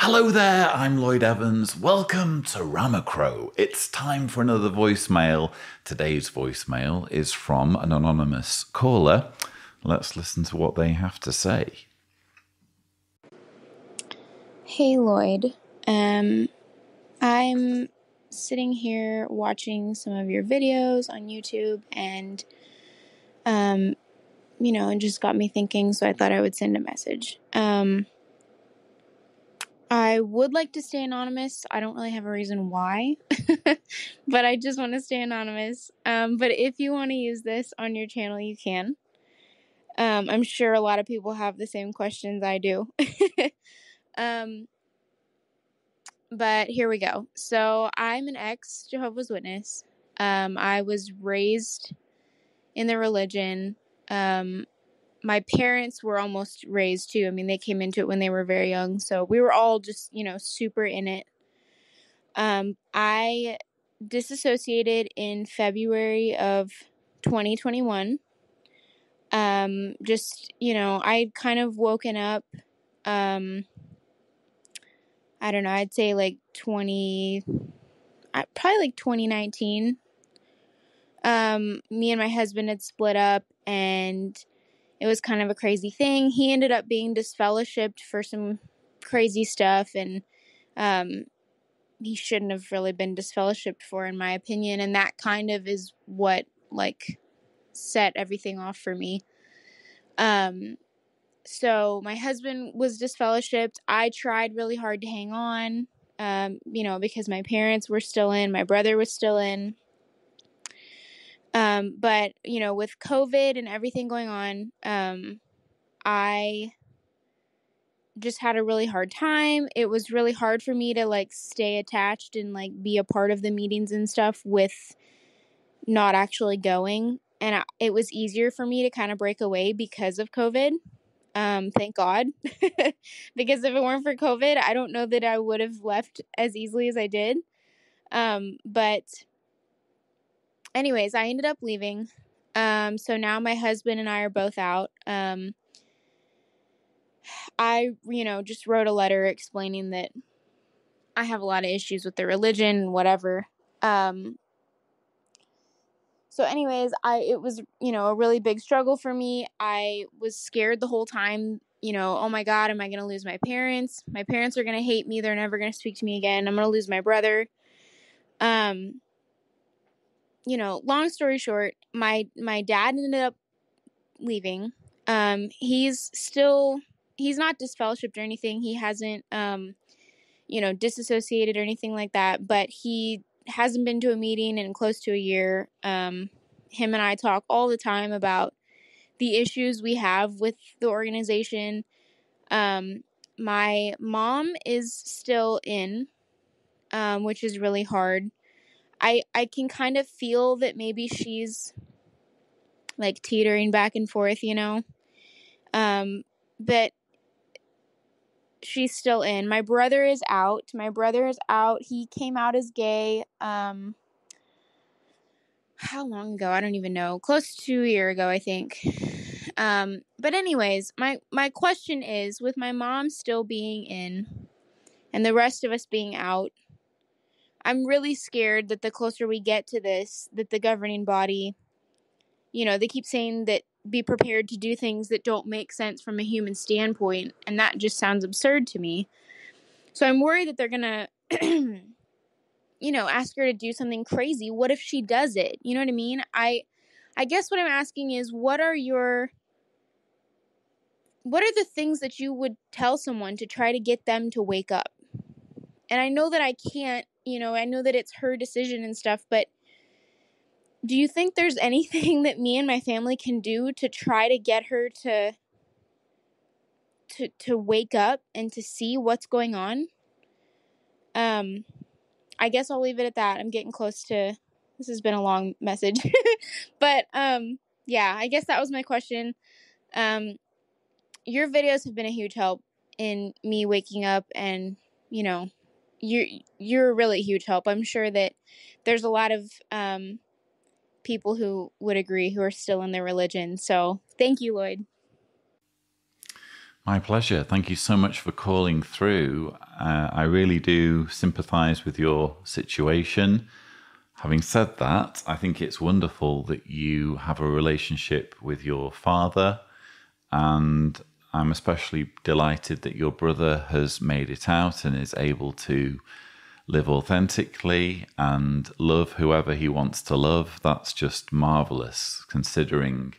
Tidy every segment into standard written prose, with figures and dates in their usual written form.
Hello there, I'm Lloyd Evans. Welcome to Ramacrow. It's time for another voicemail. Today's voicemail is from an anonymous caller. Let's listen to what they have to say. Hey Lloyd, I'm sitting here watching some of your videos on YouTube and, it just got me thinking, so I thought I would send a message. I would like to stay anonymous. I don't really have a reason why, but I just want to stay anonymous. But if you want to use this on your channel, you can. I'm sure a lot of people have the same questions I do. But here we go. So I'm an ex-Jehovah's Witness. I was raised in the religion. My parents were almost raised too. I mean, they came into it when they were very young. So we were all just, super in it. I disassociated in February of 2021. I'd kind of woken up, I don't know, I'd say probably 2019. Me and my husband had split up and it was kind of a crazy thing. He ended up being disfellowshipped for some crazy stuff, and he shouldn't have really been disfellowshipped for, in my opinion, and that kind of is what set everything off for me. So my husband was disfellowshipped. I tried really hard to hang on, because my parents were still in, my brother was still in. But, with COVID and everything going on, I just had a really hard time. It was really hard for me to stay attached and be a part of the meetings and stuff with not actually going. And it was easier for me to kind of break away because of COVID. Thank God, because if it weren't for COVID, I don't know that I would have left as easily as I did. But anyways, I ended up leaving. So now my husband and I are both out. I, just wrote a letter explaining that I have a lot of issues with the religion and whatever. So anyways, it was, a really big struggle for me. I was scared the whole time, oh my God, am I going to lose my parents? My parents are going to hate me. They're never going to speak to me again. I'm going to lose my brother. Long story short, my dad ended up leaving. He's not disfellowshipped or anything. He hasn't, disassociated or anything like that, but he hasn't been to a meeting in close to a year. Him and I talk all the time about the issues we have with the organization. My mom is still in, which is really hard. I can kind of feel that maybe she's teetering back and forth, but she's still in. My brother is out. He came out as gay. How long ago? I don't even know. Close to a year ago, I think. But anyways, my question is, with my mom still being in and the rest of us being out, I'm really scared that the closer we get to this, that the governing body, they keep saying that be prepared to do things that don't make sense from a human standpoint, and that just sounds absurd to me. So I'm worried that they're gonna, ask her to do something crazy. What if she does it? You know what I mean? I guess what I'm asking is, what are the things that you would tell someone to try to get them to wake up? And I know that I can't, I know that it's her decision and stuff, but do you think there's anything that me and my family can do to try to get her to wake up and to see what's going on? I guess I'll leave it at that. I'm getting close to, this has been a long message, but, yeah, I guess that was my question. Your videos have been a huge help in me waking up, and, you're a really huge help. I'm sure that there's a lot of, people who would agree who are still in their religion. So thank you, Lloyd. My pleasure. Thank you so much for calling through. I really do sympathize with your situation. Having said that, I think it's wonderful that you have a relationship with your father, and I'm especially delighted that your brother has made it out and is able to live authentically and love whoever he wants to love. That's just marvelous, considering,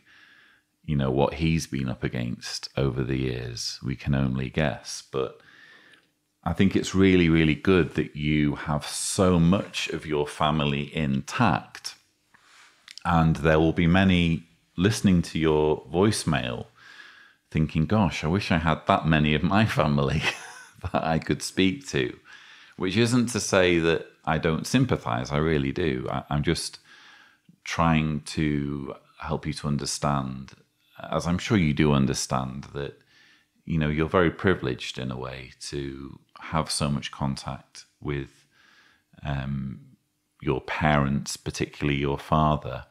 you know, what he's been up against over the years. We can only guess. But I think it's really, really good that you have so much of your family intact. And there will be many listening to your voicemail thinking, gosh, I wish I had that many of my family that I could speak to. Which isn't to say that I don't sympathize. I really do. I'm just trying to help you to understand, as I'm sure you do understand, that, you know, you're very privileged in a way to have so much contact with your parents, particularly your father.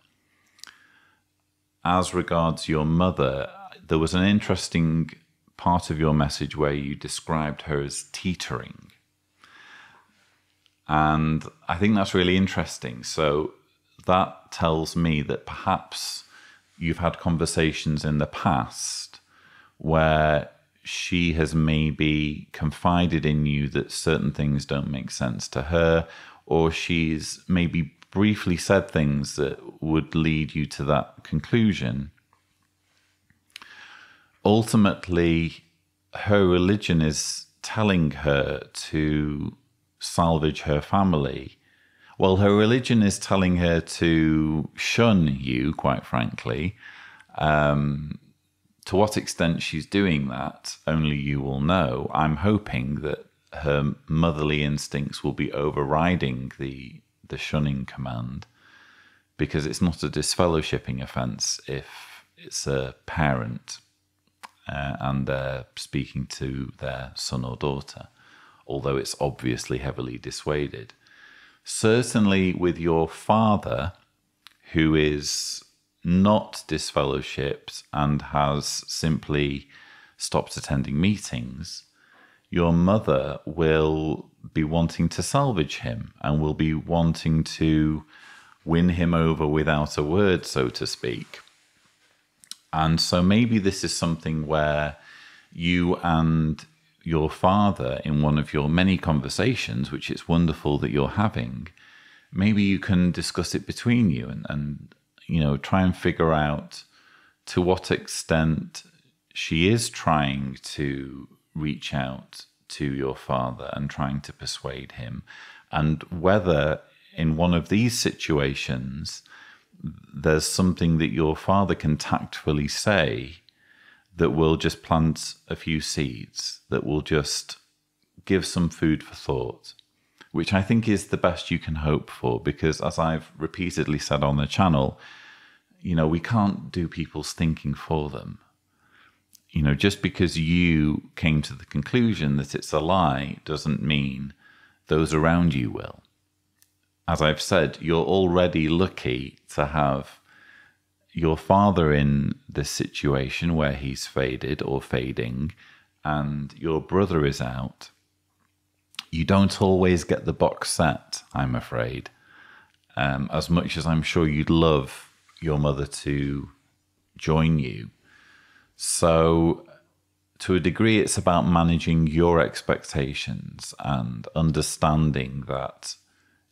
As regards your mother, there was an interesting part of your message where you described her as teetering. And I think that's really interesting. So that tells me that perhaps you've had conversations in the past where she has maybe confided in you that certain things don't make sense to her, or she's maybe briefly said things that would lead you to that conclusion. Ultimately, her religion is telling her to salvage her family. Well, her religion is telling her to shun you, quite frankly. To what extent she's doing that, only you will know. I'm hoping that her motherly instincts will be overriding the shunning command, because it's not a disfellowshipping offence if it's a parent and they're speaking to their son or daughter, although it's obviously heavily dissuaded. Certainly with your father, who is not disfellowshipped and has simply stopped attending meetings, your mother will be wanting to salvage him and will be wanting to win him over without a word, so to speak. And so maybe this is something where you and your father, in one of your many conversations, which it's wonderful that you're having, maybe you can discuss it between you and you know, try and figure out to what extent she is trying to reach out to your father and trying to persuade him, and whether in one of these situations there's something that your father can tactfully say that will just plant a few seeds, that will just give some food for thought, which I think is the best you can hope for, because as I've repeatedly said on the channel, you know, we can't do people's thinking for them. You know, just because you came to the conclusion that it's a lie doesn't mean those around you will. As I've said, you're already lucky to have your father in this situation where he's faded or fading and your brother is out. You don't always get the box set, I'm afraid. As much as I'm sure you'd love your mother to join you. So to a degree, it's about managing your expectations and understanding that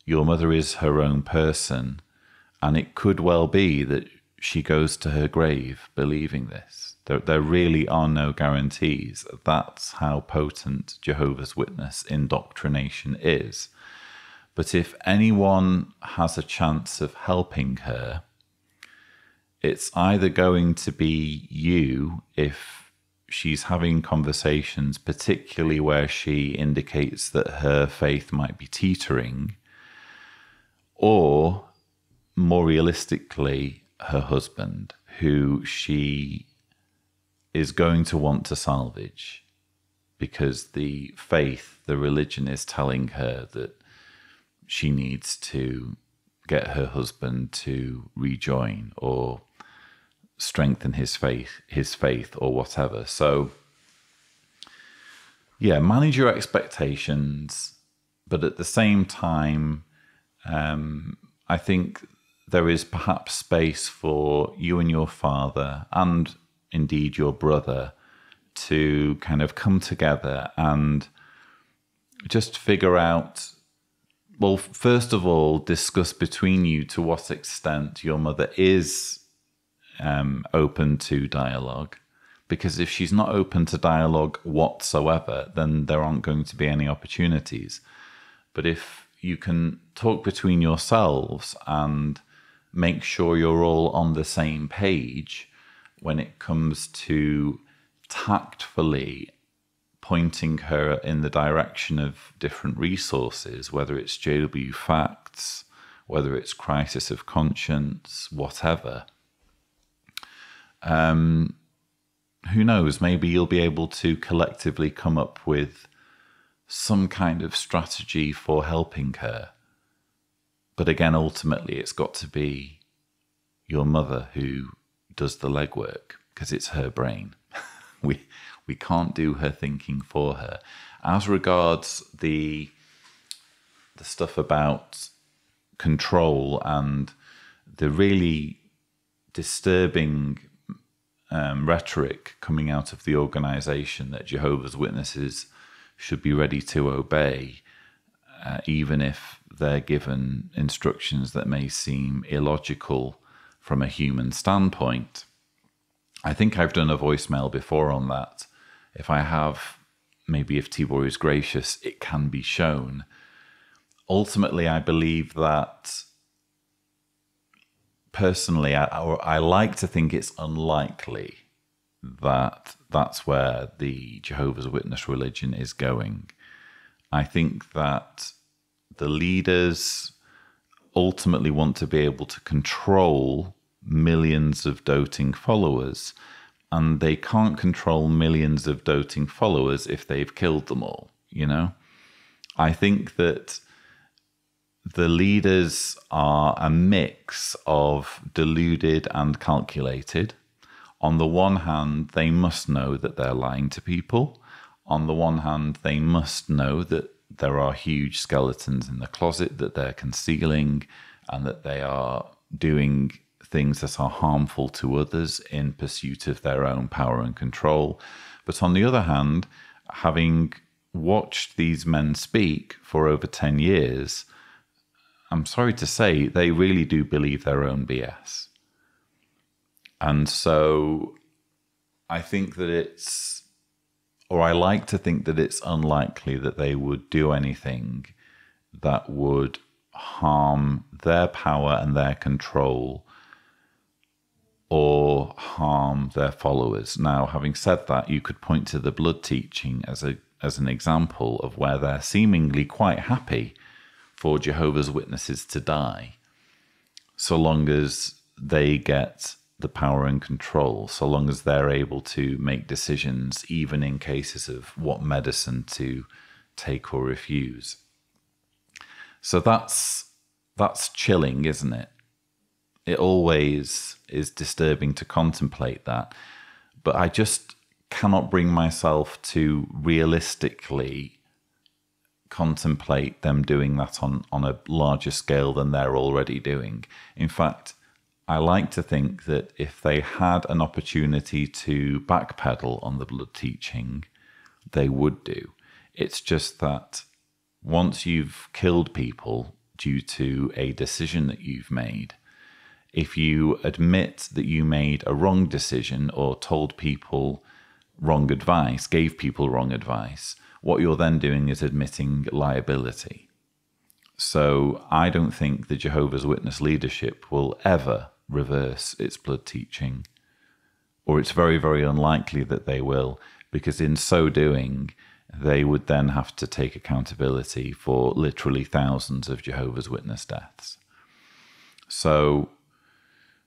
your mother is her own person, and it could well be that she goes to her grave believing this. There really are no guarantees. That's how potent Jehovah's Witness indoctrination is. But if anyone has a chance of helping her, it's either going to be you if she's having conversations, particularly where she indicates that her faith might be teetering, or more realistically, her husband, who she is going to want to salvage because the faith, the religion is telling her that she needs to get her husband to rejoin or strengthen his faith or whatever. So Yeah, manage your expectations, but at the same time, I think there is perhaps space for you and your father, and indeed your brother, to kind of come together and just figure out, well, first of all, discuss between you to what extent your mother is open to dialogue. Because if she's not open to dialogue whatsoever, then there aren't going to be any opportunities. But if you can talk between yourselves and make sure you're all on the same page when it comes to tactfully pointing her in the direction of different resources, whether it's JW Facts, whether it's Crisis of Conscience, whatever, who knows, maybe you'll be able to collectively come up with some kind of strategy for helping her. But again, ultimately, it's got to be your mother who does the legwork, because it's her brain. We can't do her thinking for her. As regards the stuff about control and the really disturbing rhetoric coming out of the organization that Jehovah's Witnesses should be ready to obey, even if they're given instructions that may seem illogical from a human standpoint. I think I've done a voicemail before on that. If I have, maybe if Tibor is gracious, it can be shown. Ultimately, I believe that, personally, I like to think it's unlikely that that's where the Jehovah's Witness religion is going. I think that the leaders ultimately want to be able to control millions of doting followers, and they can't control millions of doting followers if they've killed them all, you know? I think that the leaders are a mix of deluded and calculated. On the one hand, they must know that they're lying to people. On the one hand, they must know that there are huge skeletons in the closet that they're concealing, and that they are doing things that are harmful to others in pursuit of their own power and control. But on the other hand, having watched these men speak for over 10 years, I'm sorry to say, they really do believe their own BS. And so I think that I like to think that it's unlikely that they would do anything that would harm their power and their control or harm their followers. Now, having said that, you could point to the blood teaching as an example of where they're seemingly quite happy for Jehovah's Witnesses to die, so long as they get the power and control, so long as they're able to make decisions, even in cases of what medicine to take or refuse. So that's chilling, isn't it? It always is disturbing to contemplate that. But I just cannot bring myself to realistically contemplate them doing that on a larger scale than they're already doing. In fact, I like to think that if they had an opportunity to backpedal on the blood teaching, they would do. It's just that once you've killed people due to a decision that you've made, if you admit that you made a wrong decision or told people wrong advice, gave people wrong advice, what you're then doing is admitting liability. So I don't think the Jehovah's Witness leadership will ever reverse its blood teaching, or it's very, very unlikely that they will, because in so doing, they would then have to take accountability for literally thousands of Jehovah's Witness deaths. So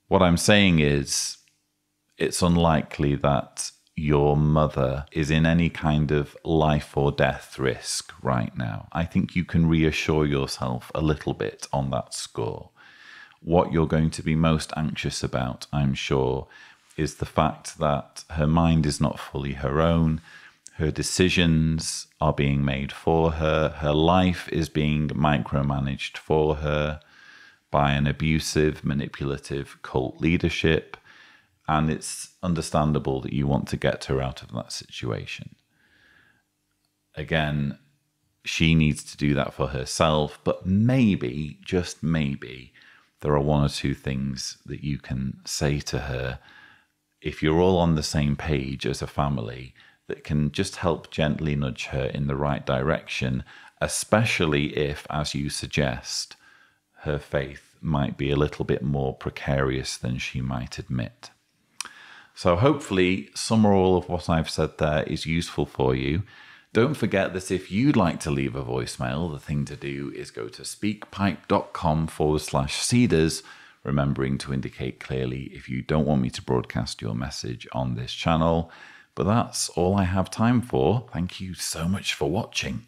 what I'm saying is, it's unlikely that your mother is in any kind of life or death risk right now. I think you can reassure yourself a little bit on that score. What you're going to be most anxious about, I'm sure, is the fact that her mind is not fully her own, Her decisions are being made for her. Her life is being micromanaged for her by an abusive, manipulative cult leadership. And it's understandable that you want to get her out of that situation. Again, she needs to do that for herself, but maybe, just maybe, there are one or two things that you can say to her if you're all on the same page as a family that can just help gently nudge her in the right direction, especially if, as you suggest, her faith might be a little bit more precarious than she might admit. So hopefully some or all of what I've said there is useful for you. Don't forget that if you'd like to leave a voicemail, the thing to do is go to speakpipe.com/Cedars, remembering to indicate clearly if you don't want me to broadcast your message on this channel. But that's all I have time for. Thank you so much for watching.